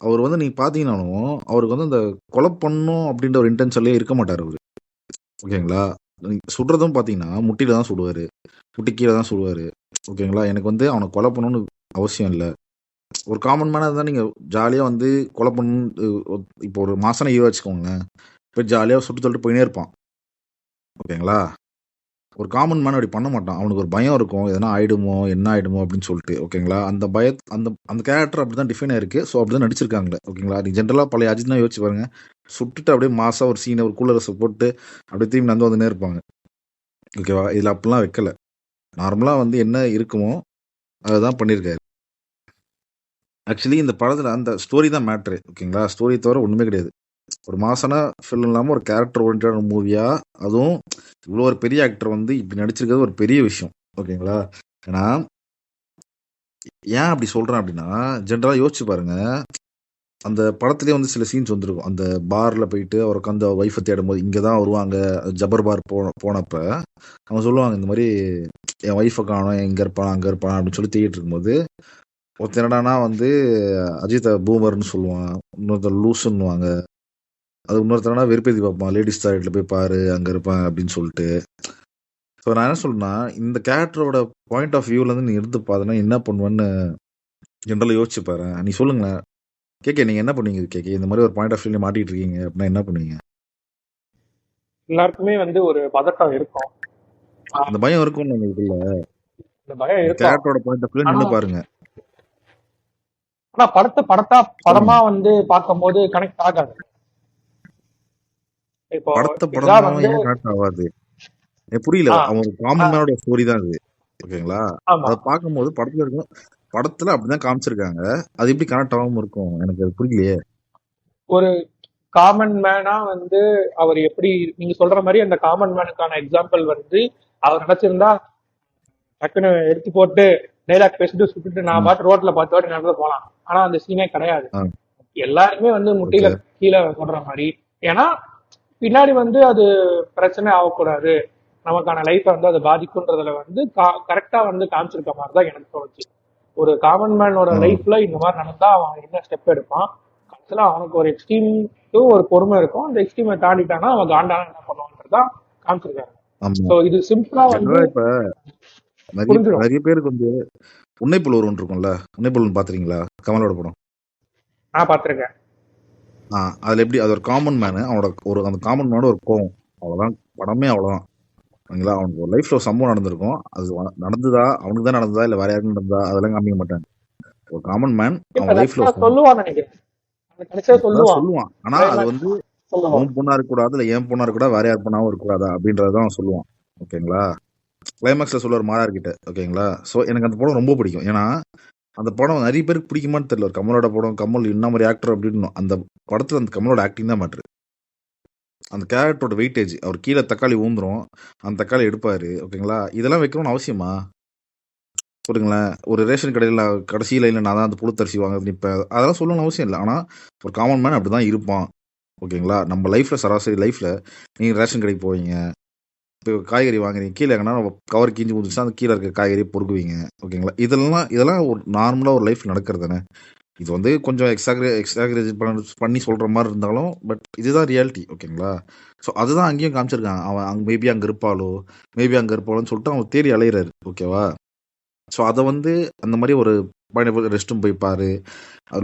அவர் வந்து நீங்க பாத்தீங்கன்னாலும் அவருக்கு வந்து இந்த கொலை பண்ணும் அப்படின்ற ஒரு இன்டென்ஷன்லயே இருக்க மாட்டார் அவரு. ஓகேங்களா? சுடுறதும் பாத்தீங்கன்னா முட்டில தான் சுடுவாரு, முட்டி கீழே தான் சுடுவாரு. ஓகேங்களா? எனக்கு வந்து அவனை கொலை பண்ணணும்னு அவசியம் இல்லை. ஒரு காமன் மேனா இருந்தா நீங்க ஜாலியா வந்து கொலை பண்ணு. இப்போ ஒரு மாசான ஹீரோ வச்சுக்கோங்களேன், போய் ஜாலியா சுட்டு தள்ளிட்டு போயினே இருப்பான். ஓகேங்களா? ஒரு காமன் மேன் அப்படி பண்ண மாட்டான். அவனுக்கு ஒரு பயம் இருக்கும், எதனா ஆயிடுமோ என்ன ஆயிடுமோ அப்படின்னு சொல்லிட்டு. ஓகேங்களா? அந்த அந்த அந்த கேரக்டர் அப்படிதான் டிஃபைன் ஆயிருக்கு. ஸோ அப்படிதான் நடிச்சிருக்காங்க. ஓகேங்களா? நீ ஜென்ரலா பழைய அஜித்னா யோசிச்சு பாருங்க, சுட்டுட்டு அப்படியே மாசா ஒரு சீனை ஒரு கூலரஸை போட்டு அப்படியே திரும்பி நடந்து வந்துனே இருப்பாங்க. ஓகேவா? இதுல அப்படிலாம் வைக்கல. நார்மலா வந்து என்ன இருக்குமோ அதுதான் பண்ணியிருக்காரு. ஆக்சுவலி இந்த படத்துல அந்த ஸ்டோரி தான் மேட்ரு. ஓகேங்களா? ஸ்டோரி தவிர ஒண்ணுமே கிடையாது. ஒரு மாசான ஃபில்ம் இல்லாம ஒரு கேரக்டர் ஓரியன்டான மூவியா, அதுவும் இவ்வளோ ஒரு பெரிய ஆக்டர் வந்து இப்படி நடிச்சிருக்கிறது ஒரு பெரிய விஷயம். ஓகேங்களா? ஏன்னா ஏன் அப்படி சொல்றேன் அப்படின்னா, ஜென்ரலா யோசிச்சு பாருங்க, அந்த படத்திலேயே வந்து சில சீன்ஸ் வந்திருக்கும். அந்த பார்ல போயிட்டு அவர் உட்காந்து ஒய்ஃபை தேடும்போது இங்கே தான் வருவாங்க. ஜபர் பார் போனப்ப அவங்க சொல்லுவாங்க இந்த மாதிரி என் ஒய்ஃபை காணோம், எங்க இருப்பான் அங்க இருப்பான் அப்படின்னு சொல்லி தேடிட்டு இருக்கும்போது ஒருத்தர் என்னடானா வந்து அஜித் பூமர்னு சொல்லுவான், இன்னொருத்தர் லூசுன்னுவாங்க, அது இன்னொருத்தரனா வெறுப்பேத்தி பார்ப்பான், லேடிஸ் டாய்லெட்ல போய் பாரு அங்க இருப்பான் அப்படின்னு சொல்லிட்டு. ஸோ நான் என்ன சொல்றேன்னா, இந்த கேரக்டரோட பாயிண்ட் ஆஃப் வியூல இருந்து நீ எடுத்து பார்த்தனா என்ன பண்ணுவேன்னு ஜென்ரலா யோசிச்சு பாரு. நீ சொல்லுங்களேன் கேக்கே, நீங்க என்ன பண்ணுவீங்க? கேக்கே, இந்த மாதிரி ஒரு பாயிண்ட் ஆஃப் வியூல மாட்டிட்டு இருக்கீங்க அப்படின்னா என்ன பண்ணுவீங்க? எல்லாருக்குமே வந்து ஒரு பதட்டம் இருக்கும். அந்த பயம் இருக்கும்னு உங்களுக்கு இல்ல? இந்த பயம் இந்த இருக்கும். கேரக்டரோட பாயிண்ட் ஆஃப் வியூல ஆனா நின்னு பாருங்க. ஆனா படமா சொல்லுங்க. வந்து பார்க்கும்போது கனெக்ட் ஆகாது. இப்போ படமா இதான் வந்து ஏன் கனெக்ட் ஆகாது? எனக்கு புரியல. ஆ அவன் ஒரு காமன் மேனோட ஸ்டோரி தான் அது. ஓகேங்களா? ஆமா. அதை பார்க்கும்போது படத்துல அப்படிதான் காமிச்சிருக்காங்க. அது எப்படி கனெக்ட் ஆகாம இருக்கும்? எனக்கு அது புரியலையே. ஒரு காமன் மேனா வந்து அவர் எப்படி நீங்க சொல்ற மாதிரி அந்த காமன் மேனுக்கான எக்ஸாம்பிள் வந்து அவர் நினைச்சிருந்தா டக்குன்னு எடுத்து போட்டு டைலாக் பேசிட்டு சுட்டுட்டு நான் ம். பாட்டு ரோட்ல பார்த்து நடந்து போலாம். ஆனா அந்த சீனே கிடையாது. ஆ, எல்லாருமே வந்து முட்டியில ஓகே. கீழே சொல்ற மாதிரி. ஏன்னா பின்னாடி வந்து அது பிரச்சனை ஆகக்கூடாது, நமக்கான லைஃப்பை வந்து அது பாதிக்குன்றதுல வந்து கரெக்டா வந்து காமிச்சிருக்க மாதிரி தான் எனக்கு தோணுச்சு. ஒரு காமன் மேனோட ஆ, லைஃப்ல இந்த மாதிரி நடந்தா அவன் என்ன ஸ்டெப் எடுப்பான், கடைசியில அவனுக்கு ஒரு எக்ஸ்ட்ரீம் ஒரு பொறுமை இருக்கும், அந்த எக்ஸ்ட்ரீமை தாண்டிட்டானா அவன் காண்டான என்ன பண்ணுவான்றதான் காமிச்சிருக்காரு. ஆமா. ஸோ இது சிம்பிளா வந்து ஜெனரலா இப்ப நிறைய புரிஞ்சிடும். நிறைய பேருக்கு வந்து உன்னைப்புல் ஒன்று இருக்கும்ல, உன்னைப்புல் பாத்துறீங்களா? கமலோட படம். நான் பார்த்திருக்கேன். அதுல எப்படி அது ஒரு காமன் மேனு, அவனோட ஒரு அந்த காமன் மேனோட ஒரு கோவம், அவ்வளவுதான். படமே அவ்வளவுதான். ஓகேங்களா? அவனுக்கு ஒரு லைஃப்ல ஒரு சம்பவம் நடந்திருக்கும். அது நடந்ததா அவனுக்கு தான் நடந்ததா இல்ல வேற யாருக்கும் நடந்ததா அதெல்லாம் காமிக்க மாட்டாங்க. ஒரு காமன் மேன் இல்ல அவன் லைஃப்ல ஒரு சொல்லுவான்னு நினைக்கிறேன். அந்த கடைசியா அதான் சொல்லுவான். சொல்லுவான். ஆனா அது வந்து சொல்லுவான். உன் பொண்ணா இருக்கக்கூடாது, இல்ல என் பொண்ணா இருக்கக்கூடாது, வேற யார் பொண்ணாவும் இருக்கக்கூடாதா அப்படின்றதான் அவன் சொல்லுவான். ஓகேங்களா? கிளைமேக்ஸ்ல சொல்லுவார் மாறார் கிட்ட. ஓகேங்களா? சோ எனக்கு அந்த படம் ரொம்ப பிடிக்கும். ஏன்னா அந்த படம் நிறைய பேருக்கு பிடிக்குமான்னு தெரியல. ஒரு கமலோட படம், கமல் என்ன மாதிரி ஆக்டர் அப்படின்னு. அந்த படத்துல அந்த கமலோட ஆக்டிங் தான் மேட்ரு. அந்த கேரக்டரோட வெயிட்டேஜ், அவர் கீழே தக்காளி ஊந்துரும், அந்த தக்காளி எடுப்பாரு. ஓகேங்களா? இதெல்லாம் வைக்கணும்னு அவசியமா? சொல்லுங்களேன். ஒரு ரேஷன் கடையில் கடைசி லைன்ல நான் தான் அந்த புழுத்தரிசி வாங்க நிற்பேன், அதெல்லாம் சொல்லணும்னு அவசியம் இல்லை. ஆனா ஒரு காமன் மேன் அப்படிதான் இருப்பான். ஓகேங்களா? நம்ம லைஃப்ல சராசரி லைஃப்ல நீங்க ரேஷன் கடைக்கு போவீங்க, இப்போ காய்கறி வாங்குறீங்க, கீழே எங்கன்னா கவர் கீஞ்சி ஊந்துச்சுன்னா அந்த கீழே இருக்க காய்கறி பொறுக்குவீங்க. ஓகேங்களா? இதெல்லாம் ஒரு நார்மலா ஒரு லைஃப் நடக்கிறது தானே. இது வந்து கொஞ்சம் எக்ஸாகரேட் பண்ணி சொல்ற மாதிரி இருந்தாலும், பட் இதுதான் ரியாலிட்டி. ஓகேங்களா? ஸோ அதுதான் அங்கேயும் காமிச்சிருக்காங்க. அவன் மேபி அங்க இருப்பாளோன்னு சொல்லிட்டு அவன் தேடி அலையிறாரு. ஓகேவா? ஸோ அதை வந்து அந்த மாதிரி ஒரு ரெஸ்ட் ரூம் போய் பாரு,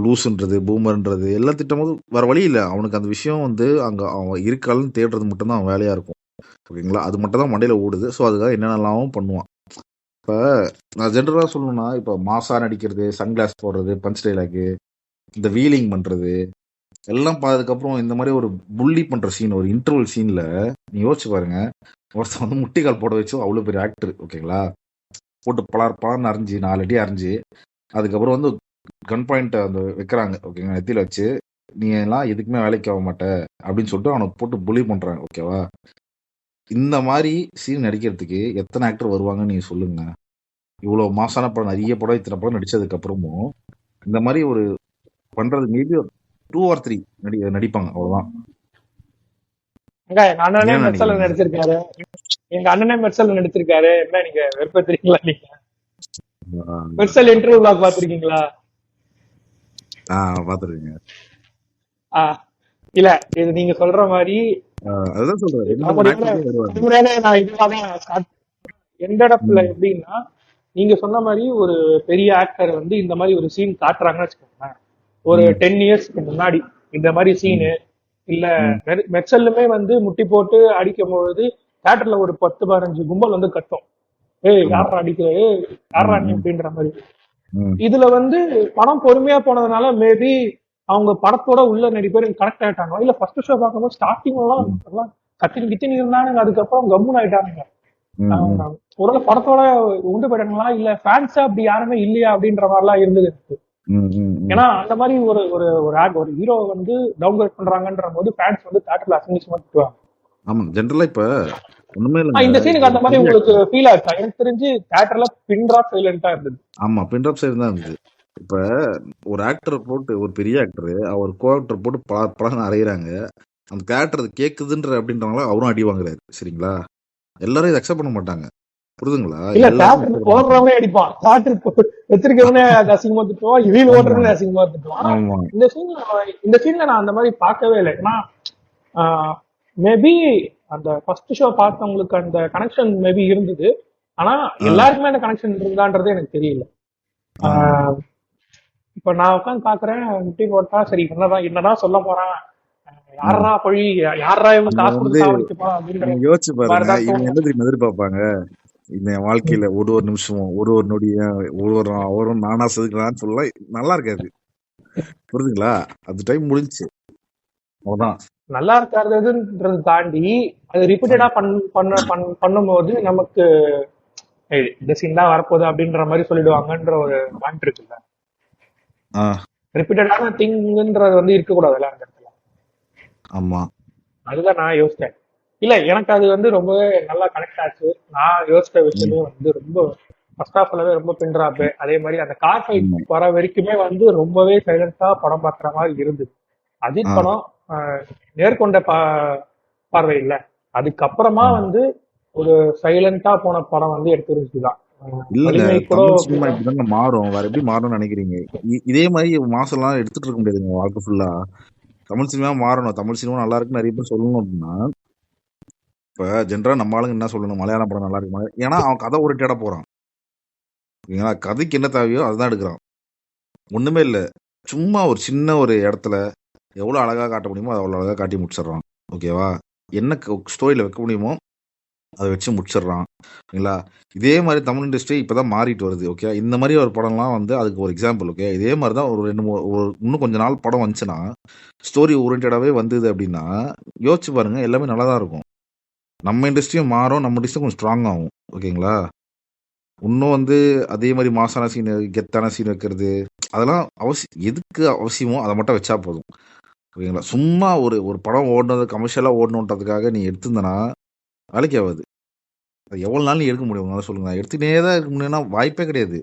லூசுன்றது, பூமர்ன்றது எல்லாம் திட்டும்போது வேற வழி இல்ல. அவனுக்கு அந்த விஷயம் வந்து அங்க அவன் இருக்கான்னு தேடுறது மட்டும் தான் அவன் வேலையா இருக்கும். ஓகேங்களா? அது மட்டும் தான் மண்டையில ஓடுது. ஸோ அதுக்காக என்னென்னலாமும் பண்ணுவான். இப்ப நான் ஜென்ரலா சொல்லணும்னா, இப்ப மாஸா நடிக்கிறது, சன்கிளாஸ் போடுறது, பஞ்ச் டைலாக்கு, இந்த வீலிங் பண்றது எல்லாம் பார்த்ததுக்கப்புறம் இந்த மாதிரி ஒரு புள்ளி பண்ற சீன், ஒரு இன்டர்வல் சீன்ல நீ யோசிச்சு பாருங்க. ஒருத்தன் வந்து முட்டிக்கால் போட வச்சு அவ்வளவு பெரிய ஆக்டர், ஓகேங்களா? போட்டு பலார்னு அரைஞ்சு 4 அடி அரைஞ்சு அதுக்கப்புறம் வந்து கன் பாயிண்ட் அந்த வைக்கிறாங்க, ஓகேங்களா? நெத்தியில வச்சு நீ எல்லாம் எதுக்குமே வேலைக்கு ஆக மாட்ட அப்படின்னு சொல்லிட்டு அவனை போட்டு புலி பண்றாங்க, ஓகேவா? இந்த மாதிரி சீன் நடிக்கிறதுக்கு எத்தனை ஆக்டர் வருவாங்கன்னு நீங்க சொல்லுங்க. இவ்வளவு மாசான படம், நிறைய படம், இத்தனை படம் நடிச்சதுக்கு அப்புறமும் இந்த மாதிரி ஒரு பண்றது மேபி 2 or 3 நடிப்பாங்க, அவ்வளவுதான். எங்க அண்ணனே ஏன் மெர்சல்ல நினைக்கிறீங்க? நடிச்சிருக்காரு. எங்க அண்ணனே மெர்சல்ல நடிச்சிருக்காரு. என்ன நீங்க வெறுப்பேத்துறீங்களா? நீங்க மெர்சல் இன்டர்வியூ பிளாக் பாத்திருக்கீங்களா? பாத்துருக்கீங்க. இல்ல, இது நீங்க சொல்ற மாதிரி அதுதான் சொல்றேன். நான் இதுதான் எந்த இடத்துல எப்படின்னா, நீங்க சொன்ன மாதிரி ஒரு பெரிய ஆக்டர் வந்து இந்த மாதிரி ஒரு சீன் காட்டுறாங்கன்னு வச்சுக்கோங்களேன். ஒரு 10 இயர்ஸ்க்கு முன்னாடி இந்த மாதிரி சீனு இல்ல மெர்சல்லுமே வந்து முட்டி போட்டு அடிக்கும் பொழுது தியேட்டர்ல ஒரு 10-15 கும்பல் வந்து கட்டும். ஏய் யாரா அடிக்கிற, யாரா நீ அப்படின்ற மாதிரி. இதுல வந்து படம் பொறுமையா போனதுனால மேபி அவங்க படத்தோட உள்ள நிறைய பேர் கனெக்ட் ஆயிட்டாங்க. இல்ல ஃபர்ஸ்ட் ஷோ பார்க்கும்போது ஸ்டார்டிங் எல்லாம் கத்தினி கித்தினி இருந்தானுங்க, அதுக்கப்புறம் கம்முன்னு ஆயிட்டானுங்க. ஒருவேளை படத்தோட உண்டு போயிட்டாங்களா இல்ல ஃபேன்ஸ் அப்படி யாருமே இல்லையா அப்படின்ற மாதிரி எல்லாம் இருந்தது. ஏன்னா அந்த மாதிரி ஒரு ஒரு ஒரு ஹீரோ வந்து டவுன் கிரேட் பண்றாங்கன்ற போது ஃபேன்ஸ் வந்து தியேட்டர்ல அசிங்கமா திட்டுவாங்க. ஆமா, ஜெனரலா இப்ப ஒண்ணுமே இல்ல. இந்த சீனுக்கு அந்த மாதிரி உங்களுக்கு ஃபீல் ஆச்சா? எனக்கு தெரிஞ்சு தியேட்டர்ல பின் டிராப் சைலண்டா இருந்தது. ஆமா, பின் டிராப் சைலண்ட் தான் இருந்தது. இப்ப ஒரு ஆக்டர் போட்டு, ஒரு பெரிய ஆக்டர் அவர் கோ ஆக்டர் போட்டு படம் அறையிறாங்க, அந்த கேரக்டர் கேக்குதுன்ற அப்படின்றவங்கள அவரும் அடி வாங்குறாரு. சரிங்களா? எல்லாரும் இதை அக்செப்ட் பண்ண மாட்டாங்க, புரியுதுங்களா? இல்ல தியேட்டர் ஓடுறவனே அடிப்பான், தியேட்டர் வச்சிருக்கவனே அசிங்கமா திட்டுவான், இவன் ஓடுறவனே அசிங்கமா திட்டுவான். இந்த சீன்ல நான் அந்த மாதிரி பார்க்கவே இல்லை. ஏன்னா மேபி அந்த ஃபர்ஸ்ட் ஷோ பார்த்தவங்களுக்கு அந்த கனெக்ஷன் மேபி இருந்தது. ஆனா எல்லாருக்குமே அந்த கனெக்ஷன் இருந்தான்றது எனக்கு தெரியல. இப்ப நான் உட்காந்து பாக்குறேன், முட்டி போட்டா சரி என்னதான் சொல்ல போறான், யாரா பழி, யாரா இவங்க காசு கொடுத்து சாவடிச்சுப்பா அப்படின்னு யோசிச்சு பாருங்க. இவங்க என்ன தெரியும் எதிர்பார்ப்பாங்க? இந்த வாழ்க்கையில ஒரு ஒரு நிமிஷமும், ஒரு ஒரு நொடியும், ஒரு நானா செதுக்கலான்னு சொல்ல நல்லா இருக்காது, புரியுதுங்களா? அது டைம் முடிஞ்சு அவ்வளவுதான். நல்லா இருக்காதுன்றது தாண்டி அது ரிப்பீட்டடா பண்ணும்போது நமக்கு இந்த சீன் தான் வரப்போகுது அப்படின்ற மாதிரி சொல்லிடுவாங்கன்ற ஒரு பாயிண்ட் இருக்குல்ல. ரிப்பீட்டடான திங்ன்றது வந்து இருக்கக்கூடாதுல்ல அந்த இடத்துல. ஆமா, அதுதான் நான் யோசிச்சேன். இல்ல எனக்கு அது வந்து ரொம்பவே நல்லா கனெக்ட் ஆச்சு. நான் யோசிச்ச விஷயமே வந்து ரொம்ப ஃபர்ஸ்ட் ஆஃப் ஆலவே ரொம்ப பின்றாப்பு. அதே மாதிரி அந்த கார் ஃபைட் வர வரைக்குமே வந்து ரொம்பவே சைலண்டா படம் பார்க்குற மாதிரி இருந்தது. அஜித் படம் நேர்கொண்ட பார்வை இல்ல, அதுக்கப்புறமா வந்து ஒரு சைலண்டா போன படம் வந்து எடுத்துருச்சுதான். இல்லங்க, தமிழ் சினிமா இப்படிதாங்க மாறும். வேற எப்படி மாறும்னு நினைக்கிறீங்க? இதே மாதிரி மாசம் எல்லாம் எடுத்துட்டு இருக்க முடியாதுங்க வாழ்க்கை ஃபுல்லா. தமிழ் சினிமா மாறணும், தமிழ் சினிமா நல்லா இருக்குன்னு நிறைய பேர் சொல்லணும் அப்படின்னா, இப்ப ஜென்ரலா நம்ம ஆளுங்க என்ன சொல்லணும், மலையாள படம் நல்லா இருக்கு, ஏன்னா அவன் கதை ஓரியன்டா போறான். ஓகேங்களா? கதைக்கு என்ன தேவையோ அதுதான் எடுக்கிறான். ஒண்ணுமே இல்ல, சும்மா ஒரு சின்ன ஒரு இடத்துல எவ்வளவு அழகா காட்ட முடியுமோ அதை அவ்வளவு அழகா காட்டி முடிச்சிடறான். ஓகேவா? என்ன ஸ்டோரியில வைக்க முடியுமோ அதை வச்சு முடிச்சிடறான். ஓகேங்களா? இதே மாதிரி தமிழ் இண்டஸ்ட்ரி இப்பதான் மாறிட்டு வருது. ஓகே, இந்த மாதிரி ஒரு படம்லாம் வந்து அதுக்கு ஒரு எக்ஸாம்பிள். ஓகே, இதே மாதிரி தான் ஒரு இன்னும் கொஞ்ச நாள் படம் வந்துச்சுன்னா, ஸ்டோரி ஓரியன்டாவே வந்தது அப்படின்னா யோசிச்சு பாருங்க, எல்லாமே நல்லா தான் இருக்கும். நம்ம இண்டஸ்ட்ரியும் மாறும், நம்ம இண்டஸ்ட்ரி கொஞ்சம் ஸ்ட்ராங் ஆகும். ஓகேங்களா? இன்னும் வந்து அதே மாதிரி மாசான சீன், கெத்தான சீன் வைக்கிறது, அதெல்லாம் எதுக்கு அவசியமோ அதை மட்டும் வச்சா போதும். ஓகேங்களா? சும்மா ஒரு ஒரு படம் ஓடுனது, கமர்ஷியலா ஓடணுன்றதுக்காக நீ எடுத்திருந்தனா வேலைக்கு ஆகாது. எவ்வளவு நாள் நீ எடுக்க முடியும் சொல்லுங்க? எடுத்துட்டே தான் இருக்க முடியும்னா வாய்ப்பே கிடையாது.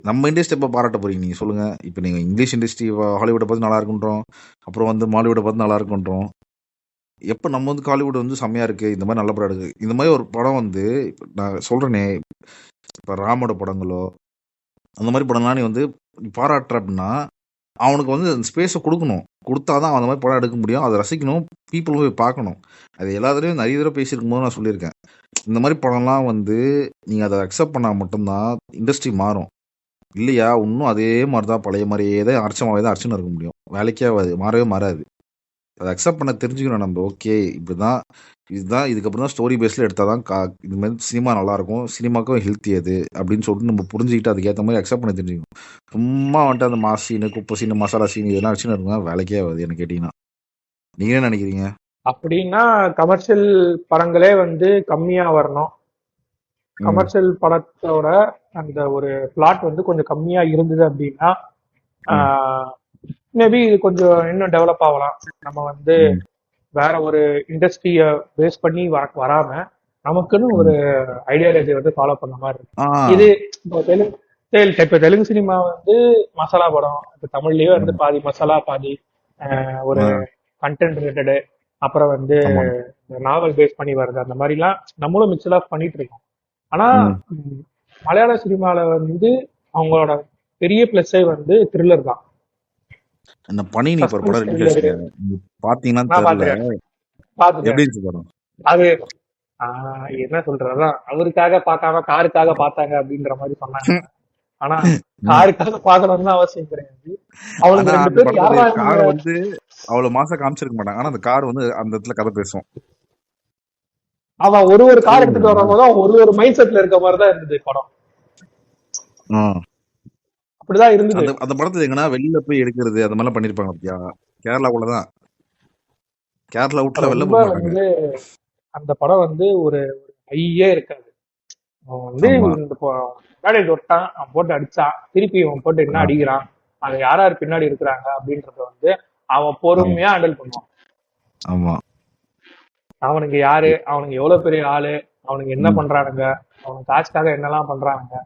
நம்ம இண்டஸ்ட்ரி எப்ப பாராட்ட போறீங்க நீங்க சொல்லுங்க? இப்ப நீங்க இங்கிலீஷ் இண்டஸ்ட்ரி ஹாலிவுட்டை பார்த்து நல்லா இருக்குன்றோம், அப்புறம் வந்து மாலிவுட்டை பார்த்து நல்லா இருக்குன்றோம். எப்ப நம்ம வந்து காலிவுட் வந்து செம்மையா இருக்கு, இந்த மாதிரி நல்ல படம் இருக்கு, இந்த மாதிரி ஒரு படம் வந்து நான் சொல்றேனே, இப்ப ராமோட படங்களோ அந்த மாதிரி படம்லாம் நீ வந்து பாராட்டுற அப்படின்னா அவனுக்கு வந்து அந்த ஸ்பேஸை கொடுக்கணும். கொடுத்தாதான் அந்த மாதிரி படம் எடுக்க முடியும், அதை ரசிக்கணும், பீப்புள் போய் பார்க்கணும். அது எல்லாத்துலேயும் நிறைய தடவை பேசியிருக்கும் போது நான் சொல்லியிருக்கேன், இந்த மாதிரி படம்லாம் வந்து நீங்கள் அதை அக்செப்ட் பண்ணால் மட்டும்தான் இண்டஸ்ட்ரி மாறும். இல்லையா இன்னும் அதே மாதிரி தான் பழைய மாதிரியே தான் அரைச்சமாவே தான் அரைச்சுன்னு இருக்க முடியும். வேலைக்கே ஆகாது, மாறவே மாறாது. அதை அக்செப்ட் பண்ண தெரிஞ்சுக்கணும் நம்ம. ஓகே இப்படிதான், இதுதான், இதுக்கப்புறம் தான் ஸ்டோரி பேஸில் எடுத்தால் தான் இது மாதிரி சினிமா நல்லாயிருக்கும், சினிமாக்கும் ஹெல்த்தி அது அப்படின்னு சொல்லிட்டு நம்ம புரிஞ்சுக்கிட்டு அதுக்கேற்ற மாதிரி அக்செப்ட் பண்ண தெரிஞ்சுக்கணும். சும்மா வந்துட்டு அந்த மாஸ் சீனு, குப்பை சீனு, மசாலா சீனு இதெல்லாம் வச்சுன்னு இருக்குங்க, வேலைக்கே ஆகாது என்ன கேட்டிங்கன்னா. நீங்கள் என்ன நினைக்கிறீங்க? அப்படின்னா கமர்ஷியல் படங்களே வந்து கம்மியா வரணும். கமர்ஷியல் படத்தோட அந்த ஒரு பிளாட் வந்து கொஞ்சம் கம்மியா இருந்தது அப்படின்னா மேபி இது கொஞ்சம் இன்னும் டெவலப் ஆகலாம். நம்ம வந்து வேற ஒரு இண்டஸ்ட்ரிய பேஸ் பண்ணி வராம நமக்குன்னு ஒரு ஐடியாலஜி வந்து ஃபாலோ பண்ண மாதிரி இருக்கு. இது இப்போ தெலுங்கு சினிமா வந்து மசாலா படம், இப்போ தமிழ்லயே வந்து பாதி மசாலா பாதி ஒரு கண்டென்ட் ரிலேட்டடு, அப்புறம் வந்து நாவல் பேஸ் பண்ணி வருது. அந்த மாதிரிலாம் நம்மளும் மிக்சட் ஆஃப் பண்ணிட்டு இருக்கோம். ஆனா மலையாள சினிமால வந்து அவங்களோட பெரிய பிளஸ்ஸே வந்து த்ரில்லர் தான். அந்த பணினி ஒரு படம் ரிலீஸ் பாத்தீங்கன்னா தெரியல, எப்படி இருந்துச்சு படம்? அது என்ன சொல்றதுதான், அவருக்காக பார்க்காம காருக்காக பார்த்தாங்க அப்படின்ற மாதிரி சொன்னாங்க. ஆனா காருக்காக பார்க்கணும்னு அவசியம் கிடையாது. அவளுக்கு ரெண்டு பேரும் கார் வந்து அவ்வளவு மாசம் காமிச்சிருக்க மாட்டாங்க, ஆனா அந்த கார் வந்து அந்த இடத்துல கதை பேசும். அவன் ஒரு கார் எடுத்துட்டு வரும்போது ஒரு மைண்ட் செட்ல இருக்க மாதிரிதான் இருந்தது படம். அப்படிதான் இருந்தது. அந்த படத்துல எங்கன்னா வெளியில போய் எடுக்கிறது அந்த மாதிரிலாம் பண்ணிருப்பாங்க பாத்தியா? கேரளாக்குள்ளதான், கேரளா விட்டுல வெளில போக மாட்டாங்க. அந்த படம் வந்து ஒரு ஐயே இருக்காது. அவன் வந்து இந்த முன்னாடி தொட்டான், அவன் போட்டு அடிச்சான், திருப்பி அவன் போட்டு என்ன அடிக்கிறான், அது யார் யார் பின்னாடி இருக்கிறாங்க அப்படின்றத வந்து அவன் பொறுமையா ஹேண்டில் பண்ணுவான். ஆமா, அவனுக்கு யாரு, அவனுக்கு எவ்வளவு பெரிய ஆளு, அவனுக்கு என்ன பண்றானுங்க, அவனுக்கு காசுக்காக என்னெல்லாம் பண்றானுங்க,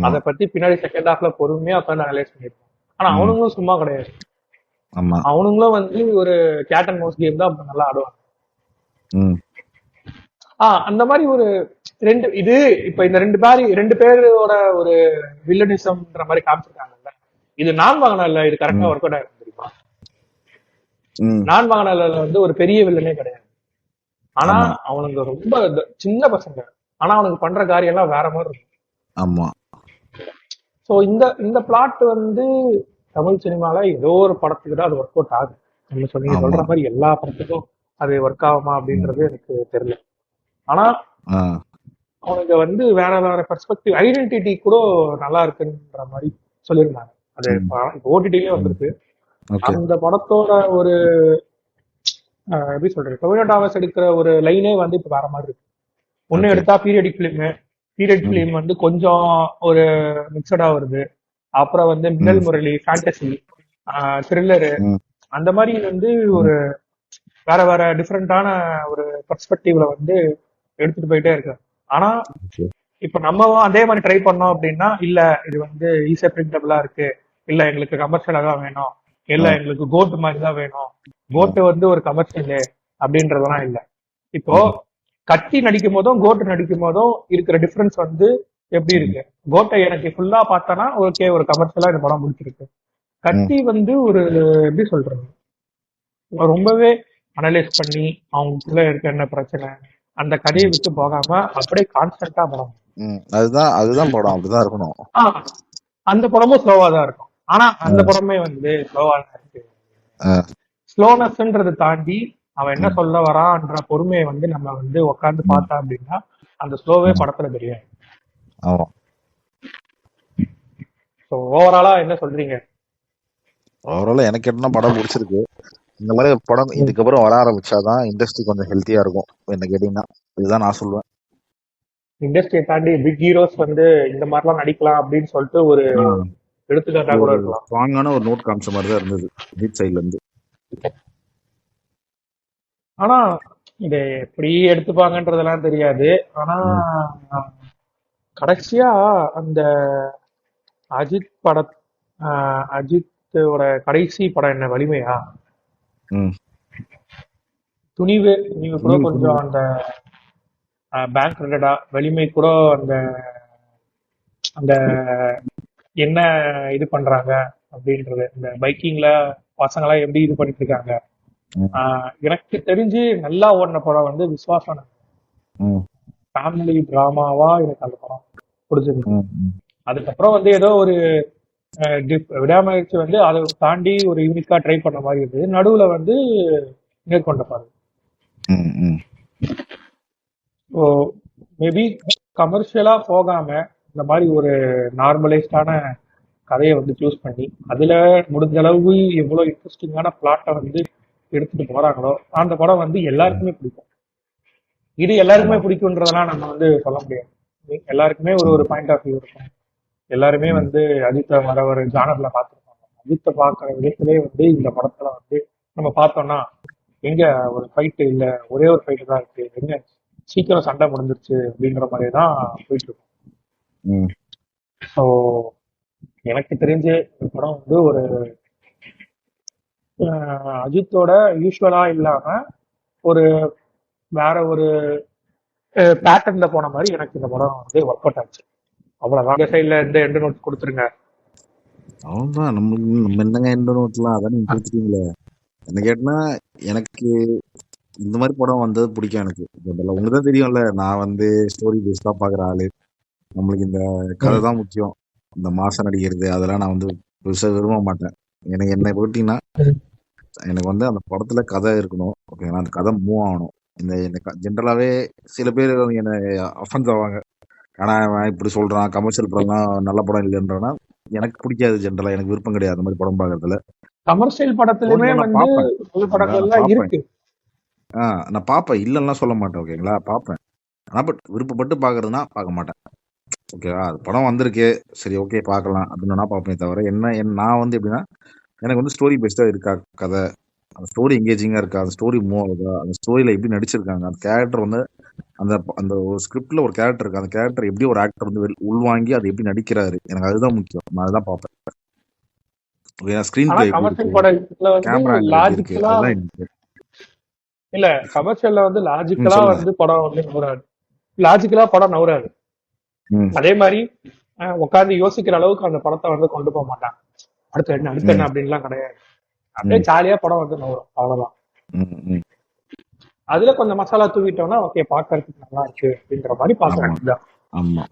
அதை பத்தி பின்னாடி செகண்ட் ஹாஃப்ல பொறுமையா உட்காந்து அனலைஸ் பண்ணிருப்பான். ஆனா அவனுங்களும் சும்மா கிடையாது. அவனுங்களும் வந்து ஒரு கேட் அண்ட் மவுஸ் கேம் தான் நல்லா ஆடுவாங்க. அந்த மாதிரி ஒரு ரெண்டு இது இப்ப இந்த ரெண்டு பேரோட ஒரு வில்லனிசம்ன்ற மாதிரி காமிச்சிருக்காங்கல்ல. இது நான் வாங்கினால இது கரெக்டா ஒர்க் அவுட் ஆகும் தெரியுமா? நான் வாங்கினால வந்து ஒரு பெரிய வில்லனே கிடையாது. ஆனா அவனுக்கு ரொம்ப சின்ன பசங்க, ஆனா அவனுக்கு பண்ற காரியம் எல்லாம் வேற மாதிரி இருக்கும். ஆமா. சோ இந்த பிளாட் வந்து தமிழ் சினிமால ஏதோ ஒரு படத்துக்கு தான் அது ஒர்க் அவுட் ஆகுது. நம்ம சொல்ற மாதிரி எல்லா படத்துக்கும் அது ஒர்க் ஆகுமா அப்படின்றது எனக்கு தெரியல. ஆனா அவனுக்கு வந்து வேற வேற பெர்ஸ்பெக்டிவ் ஐடென்டிட்டி கூட நல்லா இருக்குன்ற மாதிரி சொல்லியிருந்தாங்க. அது ஓடிடிலே வந்திருக்கு. அந்த படத்தோட ஒரு எப்படி சொல்றது, டொவினோ டாவர்ஸ் எடுக்கிற ஒரு லைனே வந்து இப்ப வேற மாதிரி இருக்கு. ஒண்ணு எடுத்தா பீரியடிக் பிலிம் வந்து கொஞ்சம் ஒரு மிக்சடா வருது. அப்புறம் வந்து மின்னல் முரளி, ஃபேண்டசி, த்ரில்லரு, அந்த மாதிரி வந்து ஒரு வேற வேற டிஃப்ரெண்டான ஒரு பெர்ஸ்பெக்டிவ்ல வந்து எடுத்துட்டு போயிட்டே இருக்கு. ஆனா இப்ப நம்ம அதே மாதிரி ட்ரை பண்ணோம் அப்படின்னா, இல்ல இது வந்து ஈஸியா பிரிண்டபிளா இருக்கு, இல்ல எங்களுக்கு கமர்ஷியலா தான் வேணும், இல்ல எங்களுக்கு கோட்டு மாதிரி தான் வேணும், கோட்டு வந்து ஒரு கமர்ஷியல் அப்படின்றதெல்லாம் இல்ல. இப்போ கத்தி நடிக்கும் போதும் கோட்டு நடிக்கும் போதும் இருக்கிற டிஃபரன்ஸ் வந்து எப்படி இருக்கு? கோட்டை எனக்கு ஃபுல்லா பார்த்தனா ஓகே, ஒரு கமர்ஷியலா இந்த படம் முடிச்சிருக்கு. கத்தி வந்து ஒரு எப்படி சொல்றது, ரொம்பவே அனலைஸ் பண்ணி அவங்களுக்குள்ள இருக்க என்ன பிரச்சனை, அந்த கதையை விட்டு போகாம அப்படியே கான்ஸ்டன்டா படம். அதுதான் படம் அப்படிதான் இருக்கணும். அந்த படமும் ஸ்லோவா தான் இருக்கும். ஆனா அந்த படமே வந்து ஸ்லோவா தான் இருக்கு. ஸ்லோனஸ்ன்றது தாண்டி அவன் என்ன சொல்ல வரான்ற பொறுமையை வந்து நம்ம வந்து உட்காந்து பார்த்தா அப்படின்னா அந்த ஸ்லோவே படத்துல தெரியாது. ஓவராலா என்ன சொல்றீங்க? ஓவராலா எனக்கு என்ன படம் பிடிச்சிருக்கு. இந்த மாதிரி படம் இதுக்கப்புறம் வர ஆரம்பிச்சாதான் இண்டஸ்ட்ரி கொஞ்சம் ஹெல்த்தியா இருக்கும் என்ன கேட்டீங்கன்னா. இதுதான் நான் சொல்லுவேன். இண்டஸ்ட்ரியை தாண்டி பிக் ஹீரோஸ் வந்து இந்த மாதிரிலாம் நடிக்கலாம் அப்படின்னு சொல்லிட்டு ஒரு எடுத்துக்காட்டா கூட இருக்கலாம். ஸ்ட்ராங்கான ஒரு நோட் காமிச்ச மாதிரி தான் இருந்தது பீட் சைட்ல இருந்து. ஆனா இதை எப்படி எடுத்துப்பாங்கன்றதெல்லாம் தெரியாது. ஆனா கடைசியா அந்த அஜித்தோட கடைசி படம் என்ன, வலிமையா? துணிவு கூட கொஞ்சம் அந்த பேங்க் ரிலேட்டடா, வலிமை கூட அந்த அந்த என்ன இது பண்றாங்க அப்படின்றது, இந்த பைக்கிங்ல பசங்க எல்லாம் எப்படி இது பண்ணிட்டு இருக்காங்க. எனக்கு தெரிஞ்சு நல்லா ஓடின படம் வந்து விஸ்வாசம். ஃபேமிலி டிராமாவா எனக்கு அந்த படம் பிடிச்சிருக்கு. அதுக்கப்புறம் வந்து ஏதோ ஒரு விடாமுயற்சி வந்து அதை தாண்டி ஒரு யூனிக்கா ட்ரை பண்ண மாதிரி இருந்தது. நடுவுல வந்து மேற்கொண்ட பாரு. ஸோ மேபி கமர்ஷியலா போகாம இந்த மாதிரி ஒரு நார்மலைஸ்டான கதையை வந்து சூஸ் பண்ணி அதுல முடிஞ்ச அளவு எவ்வளவு இன்ட்ரெஸ்டிங்கான பிளாட்டை வந்து எடுத்துட்டு போறாங்களோ அந்த படம் வந்து எல்லாருக்குமே பிடிக்கும். இது எல்லாருக்குமே பிடிக்கும்ன்றதெல்லாம் நம்ம வந்து சொல்ல முடியாது. எல்லாருக்குமே ஒரு ஒரு பாயிண்ட் ஆஃப் வியூ இருக்கும். எல்லாருமே வந்து அஜித்தை வர ஒரு ஜானர்ல பார்த்துருப்பாங்க. அஜித்தை பார்க்குற விதத்திலே வந்து இந்த படத்துல வந்து நம்ம பார்த்தோம்னா எங்க ஒரு ஃபைட்டு இல்ல, ஒரே ஒரு ஃபைட்டு தான் இருக்கு, எங்க சீக்கிரம் சண்டை முடிஞ்சிருச்சு அப்படிங்கிற மாதிரி தான் போயிட்டு இருக்கும். ஸோ எனக்கு தெரிஞ்சு இந்த படம் வந்து ஒரு அஜித்தோட யூஸ்வலா இல்லாம ஒரு வேற ஒரு பேட்டர்ன்ல போன மாதிரி எனக்கு இந்த படம் வந்து ஒர்க் அவுட் ஆச்சு. அவ்வளவுதான். இந்த சைட்ல எந்த எண்ட் நோட்ஸ் கொடுத்துருங்க. அவ்வளவுதான். நம்ம என்னங்க எண்ட் நோட்லாம் அதான் நீங்க கொடுத்துட்டீங்களே. என்ன கேட்டா எனக்கு இந்த மாதிரி படம் வந்தது பிடிக்கும். எனக்கு உங்களுக்கு தான் தெரியும்ல, நான் வந்து ஸ்டோரி பேஸ்டா பாக்குற ஆளு. நம்மளுக்கு இந்த கதை தான் முக்கியம். இந்த மாசம் நடிக்கிறது அதெல்லாம் நான் வந்து பெருசா விரும்ப மாட்டேன். எனக்கு என்ன போட்டீங்கன்னா எனக்கு வந்து அந்த படத்துல கதை இருக்கணும். ஓகேங்களா, அந்த கதை மூவ் ஆகணும். இந்த எனக்கு ஜென்ரலாவே சில பேர் என்ன அஃபென்ஸ் ஆவாங்க. ஆனா அவன் இப்படி சொல்றான், கமர்ஷியல் படம்லாம் நல்ல படம் இல்லைன்றனா எனக்கு பிடிக்காது. ஜென்ரலா எனக்கு விருப்பம் கிடையாது அந்த மாதிரி படம் பார்க்கறதுல. கமர்ஷியல் படத்துலயுமே வந்து நல்ல படங்கள்லாம் இருக்கு. நான் பாப்பேன், இல்லைன்னா சொல்ல மாட்டேன். ஓகேங்களா, பாப்பேன். ஆனா பட் விருப்பப்பட்டு பாக்குறதுனா பார்க்க மாட்டேன். ஓகேவா, அது படம் வந்திருக்கு சரி ஓகே பார்க்கலாம் அப்படின்னு நான் பார்ப்பேன். தவிர என்ன நான் வந்து எப்படின்னா எனக்கு வந்து ஸ்டோரி பேஸ்டா இருக்கா கதை, அந்த ஸ்டோரி எங்கேஜிங்கா இருக்கா, அந்த ஸ்டோரி மூவ் ஆகுதா, அந்த ஸ்டோரியில எப்படி நடிச்சிருக்காங்க, அந்த கேரக்டர் வந்து அந்த அந்த ஒரு ஸ்கிரிப்ட்ல ஒரு கேரக்டர் இருக்கு, அந்த கேரக்டர் எப்படி ஒரு ஆக்டர் வந்து உள்வாங்கி அதை எப்படி நடிக்கிறாரு, எனக்கு அதுதான் முக்கியம். நான் அதுதான் பார்ப்பேன். ஸ்கிரீன் பிளே கேமரா இருக்கு அதுதான் எனக்கு. இல்ல கமர்ஷியல்ல வந்து லாஜிக்கலா வந்து படம் வந்து நவராது. லாஜிக்கலா படம் நவராது. அதே மாதிரி உட்காந்து யோசிக்கிற அளவுக்கு அந்த படத்தை வந்து கொண்டு போக மாட்டாங்க. அடுத்து என்ன அப்படின்லாம் கிடையாது. அப்படியே ஜாலியா படம் வந்து நவரும், அவ்வளவுதான். அதுல கொஞ்சம் மசாலா தூவிட்டோம்னா ஓகே பாக்குறதுக்கு நல்லா இருக்கு அப்படின்ற மாதிரி பாக்குறேன். ஆமா,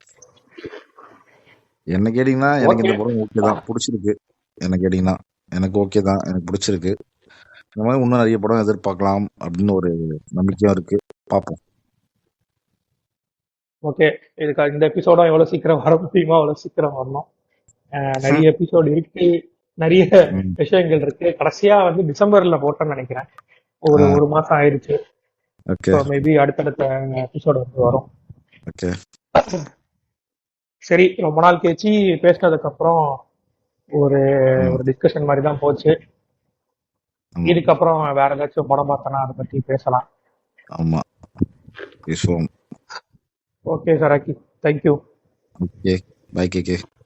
என்ன கேட்டீங்கன்னா எனக்கு இந்த படம் ஓகே தான், பிடிச்சிருக்கு. என்ன கேட்டீங்கன்னா எனக்கு ஓகே தான், எனக்கு பிடிச்சிருக்கு. இந்த மாதிரி இன்னும் நிறைய படம் எதிர்பார்க்கலாம் அப்படின்னு ஒரு நம்பிக்கையும் இருக்கு. பார்ப்போம். ஓகே, இதுக்கு இந்த எபிசோட எவ்வளவு சீக்கிரம் வர முடியுமோ அவ்வளவு சீக்கிரம் வரணும். நிறைய எபிசோடு இருக்கு, நிறைய விஷயங்கள் இருக்கு. கடைசியா வந்து டிசம்பர்ல போட்டோம்னு நினைக்கிறேன். ஒரு மாசம் ஆயிடுச்சு. மேபி அடுத்தடுத்த எபிசோடு வந்து வரும். சரி, ரொம்ப நாள் கழிச்சு பேசினதுக்கு அப்புறம் ஒரு டிஸ்கஷன் மாதிரி தான் போச்சு. இதுக்கப்புறம் வேற ஏதாச்சும் படம் பார்த்தனா அதை பத்தி பேசலாம். ஆமா, பேசுவோம். ஓகே சராக்கி, தேங்க்யூ. Okay, bye KK.